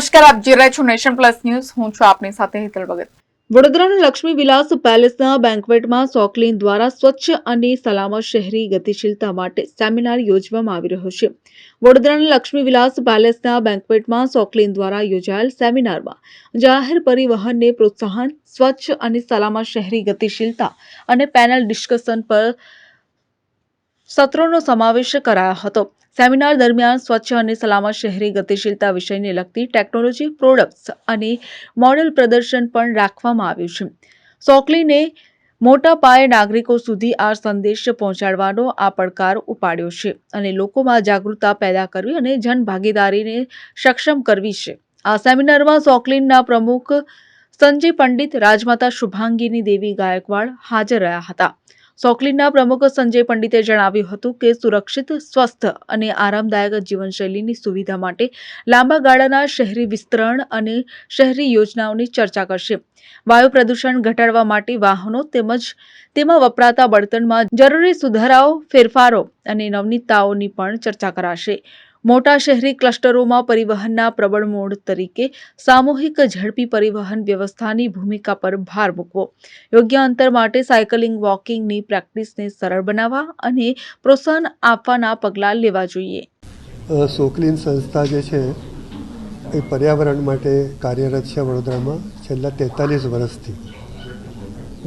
નમસ્કાર, આપ જોઈ રહ્યા છો નેશન પ્લસ ન્યૂઝ. હું છું આપની સાથે હેતલ ભગત. વડોદરાના લક્ષ્મી વિલાસ પેલેસના બેન્ક્વેટમાં સોકલીન દ્વારા સ્વચ્છ અને સલામત શહેરી ગતિશીલતા માટે સેમિનાર યોજવામાં આવી રહ્યો છે. વડોદરાના લક્ષ્મી વિલાસ પેલેસના બેન્ક્વેટમાં સોકલીન દ્વારા યોજાયેલ સેમિનારમાં જાહેર પરિવહનને પ્રોત્સાહન, સ્વચ્છ અને સલામત શહેરી ગતિશીલતા અને પેનલ ડિસ્કશન પર સત્રોનો સમાવેશ કરાયો હતો. સેમિનાર દરમિયાન સ્વચ્છ અને સલામત શહેરી ગતિશીલતા વિષયને લગતી ટેકનોલોજી, પ્રોડક્ટ્સ અને મોડેલ પ્રદર્શન પણ રાખવામાં આવ્યું છે. સોકલીને મોટા પાયે નાગરિકો સુધી આ સંદેશ પહોંચાડવાનો આ પડકાર ઉપાડ્યો છે અને લોકોમાં જાગૃતતા પેદા કરવી અને જનભાગીદારીને સક્ષમ કરવી છે. આ સેમિનારમાં સોકલીનના પ્રમુખ સંજય પંડિત, રાજમાતા શુભાંગીની દેવી ગાયકવાડ હાજર રહ્યા હતા. સોકલીનના પ્રમુખ સંજય પંડિતે જણાવ્યું હતું કે સુરક્ષિત, સ્વસ્થ અને આરામદાયક જીવનશૈલીની સુવિધા માટે લાંબા ગાળાના શહેરી વિસ્તરણ અને શહેરી યોજનાઓની ચર્ચા કરશે. વાયુ પ્રદૂષણ ઘટાડવા માટે વાહનો તેમજ તેમાં વપરાતા બળતણમાં જરૂરી સુધારાઓ, ફેરફારો અને નવીનતાઓની પણ ચર્ચા કરાશે. મોટા શહેરી ક્લસ્ટરોમાં પરિવહનના પ્રબળ મોડ તરીકે સામૂહિક ઝડપી પરિવહન વ્યવસ્થાની ભૂમિકા પર ભાર મૂકવો, યોગ્ય અંતર માટે સાયકલિંગ, વોકિંગની પ્રેક્ટિસને સરળ બનાવવા અને પ્રોત્સાહન આપવાના પગલાં લેવા જોઈએ. સોકલીન સંસ્થા જે છે એ પર્યાવરણ માટે કાર્યરત છે વડોદરામાં છેલ્લા 43 વર્ષથી.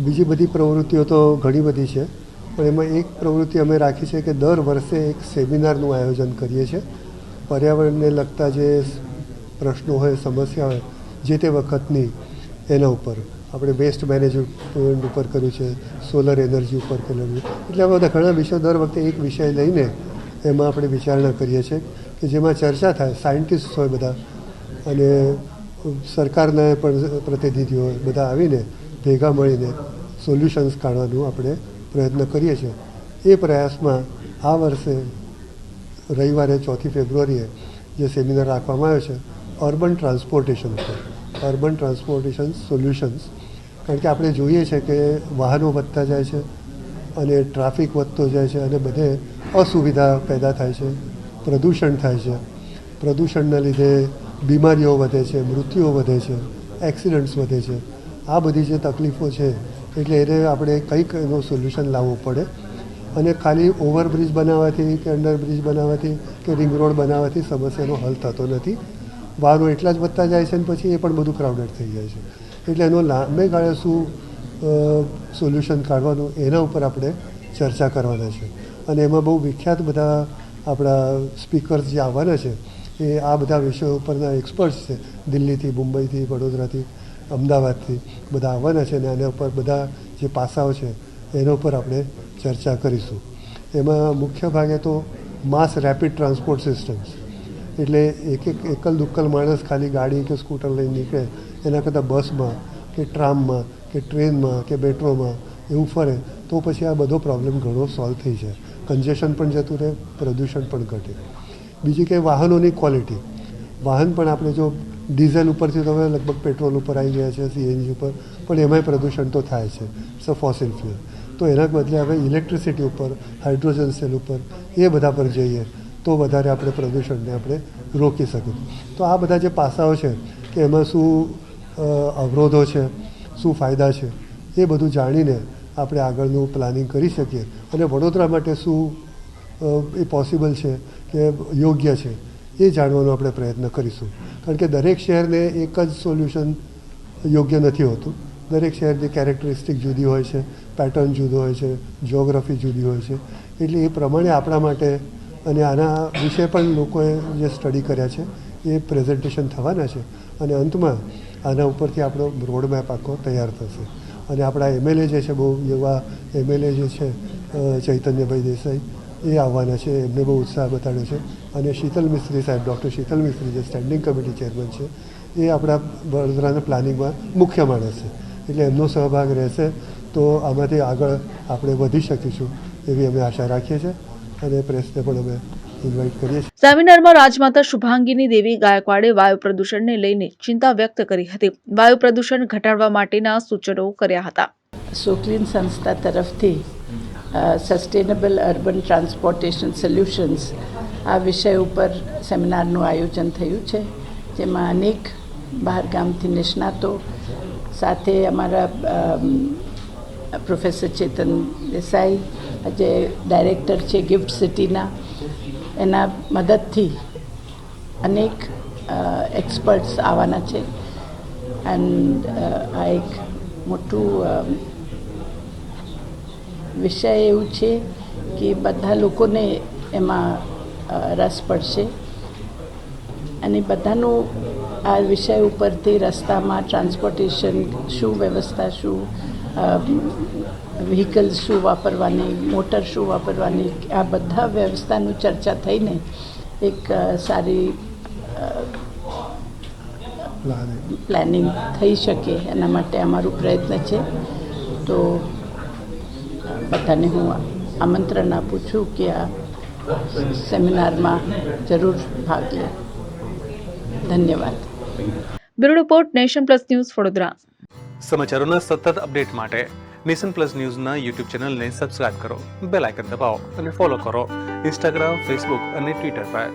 બીજી બધી પ્રવૃત્તિઓ તો ઘણી બધી છે, પણ એમાં એક પ્રવૃત્તિ અમે રાખી છે કે દર વર્ષે એક સેમિનારનું આયોજન કરીએ છીએ. પર્યાવરણને લગતા જે પ્રશ્નો હોય, સમસ્યા હોય, જે તે વખતની એના ઉપર આપણે વેસ્ટ મેનેજમેન્ટ ઉપર કર્યું છે, સોલર એનર્જી ઉપર કર્યું. એટલે આવા બધા ઘણા વિષયો દર વખતે એક વિષય લઈને એમાં આપણે વિચારણા કરીએ છીએ કે જેમાં ચર્ચા થાય. સાયન્ટિસ્ટ હોય બધા અને સરકારના પણ પ્રતિનિધિઓ બધા આવીને ભેગા મળીને સોલ્યુશન્સ કાઢવાનું આપણે પ્રયત્ન કરીએ છીએ. એ પ્રયાસમાં આ વર્ષે રવિવારે 4 ફેબ્રુઆરીએ જે સેમિનાર રાખવામાં આવ્યો છે અર્બન ટ્રાન્સપોર્ટેશન પર, અર્બન ટ્રાન્સપોર્ટેશન સોલ્યુશન્સ. કારણ કે આપણે જોઈએ છે કે વાહનો વધતા જાય છે અને ટ્રાફિક વધતો જાય છે અને બધે અસુવિધા પેદા થાય છે, પ્રદૂષણ થાય છે. પ્રદૂષણના લીધે બીમારીઓ વધે છે, મૃત્યુઓ વધે છે, એક્સિડન્ટ્સ વધે છે. આ બધી જે તકલીફો છે એટલે એને આપણે કંઈક એનો સોલ્યુશન લાવવો પડે. અને ખાલી ઓવરબ્રિજ બનાવવાથી કે અંડરબ્રિજ બનાવવાથી કે રિંગ રોડ બનાવવાથી સમસ્યાનો હલ થતો નથી. વાહનો એટલા જ વધતા જાય છે અને પછી એ પણ બધું ક્રાઉડેડ થઈ જાય છે. એટલે એનો લાંબે ગાળે શું સોલ્યુશન કાઢવાનું એના ઉપર આપણે ચર્ચા કરવાના છે. અને એમાં બહુ વિખ્યાત બધા આપણા સ્પીકર્સ જે આવવાના છે એ આ બધા વિષયો ઉપરના એક્સપર્ટ્સ છે. દિલ્હીથી, મુંબઈથી, વડોદરાથી, અમદાવાદથી બધા આવવાના છે અને આના ઉપર બધા જે પાસાઓ છે એના ઉપર આપણે ચર્ચા કરીશું. એમાં મુખ્ય ભાગે તો માસ રેપિડ ટ્રાન્સપોર્ટ સિસ્ટમ્સ, એટલે એકલ દુક્કલ માણસ ખાલી ગાડી કે સ્કૂટર લઈને નીકળે એના કરતાં બસમાં કે ટ્રામમાં કે ટ્રેનમાં કે મેટ્રોમાં એવું ફરે તો પછી આ બધો પ્રોબ્લેમ ઘણો સોલ્વ થઈ જાય. કન્જેશન પણ જતું રહે, પ્રદૂષણ પણ ઘટે. બીજી કે વાહનોની ક્વોલિટી. વાહન પણ આપણે જો ડીઝલ ઉપરથી તો હવે લગભગ પેટ્રોલ ઉપર આવી ગયા છે, CNG ઉપર, પણ એમાંય પ્રદૂષણ તો થાય છે. It's a fossil fuel. તો એના બદલે હવે ઇલેક્ટ્રિસિટી ઉપર, હાઇડ્રોજન સેલ ઉપર, એ બધા પર જઈએ તો વધારે આપણે પ્રદૂષણને આપણે રોકી શકીએ. તો આ બધા જે પાસાઓ છે કે એમાં શું અવરોધો છે, શું ફાયદા છે, એ બધું જાણીને આપણે આગળનું પ્લાનિંગ કરી શકીએ. અને વડોદરા માટે શું એ પોસિબલ છે કે યોગ્ય છે એ જાણવાનો આપણે પ્રયત્ન કરીશું. કારણ કે દરેક શહેરને એક જ સોલ્યુશન યોગ્ય નથી હોતું. દરેક શહેરની કેરેક્ટરિસ્ટિક જુદી હોય છે, પેટર્ન જુદો હોય છે, જિયોગ્રાફી જુદી હોય છે. એટલે એ પ્રમાણે આપણા માટે અને આના વિશે પણ લોકોએ જે સ્ટડી કર્યા છે એ પ્રેઝન્ટેશન થવાના છે. અને અંતમાં આના ઉપરથી આપણો રોડમેપ આખો તૈયાર થશે. અને આપણા MLA જે છે, બહુ યુવા MLA જે છે ચૈતન્યભાઈ દેસાઈ, એ આવવાના છે. એમને બહુ ઉત્સાહ બતાડ્યો છે. અને શીતલ મિસ્ત્રી સાહેબ, ડૉક્ટર શીતલ મિસ્ત્રી જે સ્ટેન્ડિંગ કમિટી ચેરમેન છે, એ આપણા વડોદરાના પ્લાનિંગમાં મુખ્ય માણસ છે. એટલે એમનો સહભાગ રહેશે તો આમાંથી આગળ આપણે વધી શકીશું એવી અમે આશા રાખીએ છીએ અને પ્રેસને પણ અમે ઇન્વાઇટ કરીએ છીએ. સેમિનારમાં રાજમાતા શુભાંગીની દેવી ગાયકવાડે વાયુ પ્રદૂષણને લઈને ચિંતા વ્યક્ત કરી હતી. વાયુ પ્રદૂષણ ઘટાડવા માટેના સૂચનો કર્યા હતા. સોકલીન સંસ્થા તરફથી સસ્ટેનેબલ અર્બન ટ્રાન્સપોર્ટેશન સોલ્યુશન્સ આ વિષય ઉપર સેમિનારનું આયોજન થયું છે. જેમાં અનેક બહારગામથી નિષ્ણાતો સાથે અમારા પ્રોફેસર ચેતન દેસાઈ જે ડાયરેક્ટર છે ગિફ્ટ સિટીના, એના મદદથી અનેક એક્સપર્ટ્સ આવવાના છે. એન્ડ આ એક મોટું વિષય એવું છે કે બધા લોકોને એમાં રસ પડશે અને બધાનું આ વિષય ઉપરથી રસ્તામાં ટ્રાન્સપોર્ટેશન શું વ્યવસ્થા, શું વ્હીકલ્સ શું વાપરવાની, મોટર શું વાપરવાની, આ બધા વ્યવસ્થાનું ચર્ચા થઈને એક સારી પ્લાનિંગ થઈ શકે એના માટે અમારું પ્રયત્ન છે. તો બધાને હું આમંત્રણ આપું છું કે આ સેમિનારમાં જરૂર ભાગ લે. ધન્યવાદ. Bureau report, nation plus news, Vadodara. સમાચારોના સતત અપડેટ માટે નેશન પ્લસ ન્યૂઝના યુટ્યુબ ચેનલને સબસ્ક્રાઇબ કરો, બેલ આઇકન દબાવો અને ફોલો કરો ઇન્સ્ટાગ્રામ, ફેસબુક અને ટ્વિટર પર.